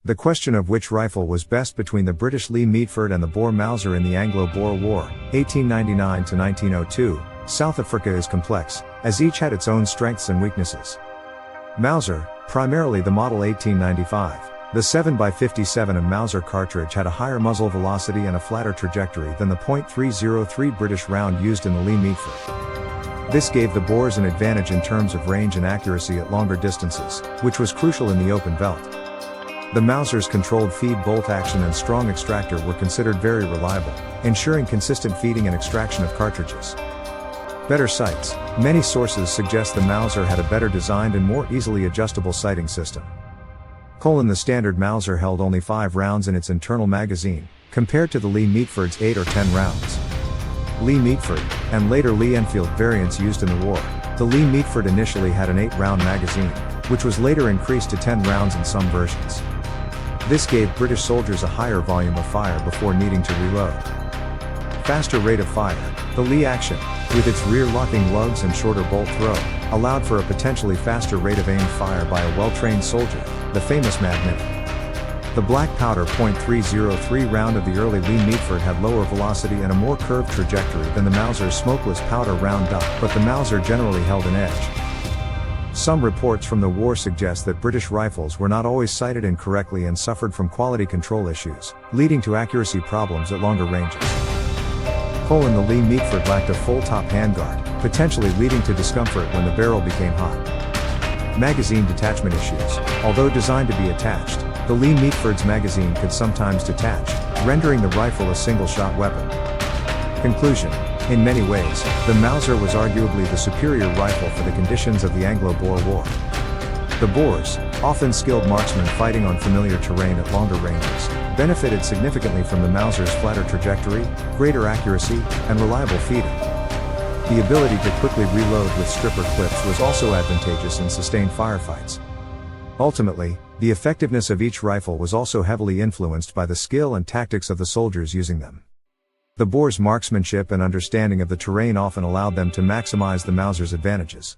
The question of which rifle was best between the British Lee Metford and the Boer Mauser in the Anglo-Boer War, 1899 to 1902, South Africa is complex, as each had its own strengths and weaknesses. Mauser, primarily the model 1895, the 7x57 Mauser cartridge had a higher muzzle velocity and a flatter trajectory than the .303 British round used in the Lee Metford. This gave the Boers an advantage in terms of range and accuracy at longer distances, which was crucial in the open veldt. The Mauser's controlled feed bolt action and strong extractor were considered very reliable, ensuring consistent feeding and extraction of cartridges. Better sights. Many sources suggest the Mauser had a better designed and more easily adjustable sighting system. The standard Mauser held only 5 rounds in its internal magazine, compared to the Lee Metford's 8 or 10 rounds. Lee Metford, and later Lee Enfield variants used in the war. The Lee Metford initially had an 8-round magazine, which was later increased to 10 rounds in some versions. This gave British soldiers a higher volume of fire before needing to reload. Faster rate of fire. The Lee action, with its rear-locking lugs and shorter bolt throw, allowed for a potentially faster rate of aimed fire by a well-trained soldier, the famous Mad Minute. The black powder .303 round of the early Lee Metford had lower velocity and a more curved trajectory than the Mauser's smokeless powder round dot, but the Mauser generally held an edge. Some reports from the war suggest that British rifles were not always sighted incorrectly and suffered from quality control issues, leading to accuracy problems at longer ranges. The Lee Metford lacked a full-top handguard, potentially leading to discomfort when the barrel became hot. Magazine detachment issues. Although designed to be attached, the Lee Metford's magazine could sometimes detach, rendering the rifle a single-shot weapon. Conclusion. In many ways, the Mauser was arguably the superior rifle for the conditions of the Anglo-Boer War. The Boers, often skilled marksmen fighting on familiar terrain at longer ranges, benefited significantly from the Mauser's flatter trajectory, greater accuracy, and reliable feeding. The ability to quickly reload with stripper clips was also advantageous in sustained firefights. Ultimately, the effectiveness of each rifle was also heavily influenced by the skill and tactics of the soldiers using them. The Boers' marksmanship and understanding of the terrain often allowed them to maximize the Mauser's advantages.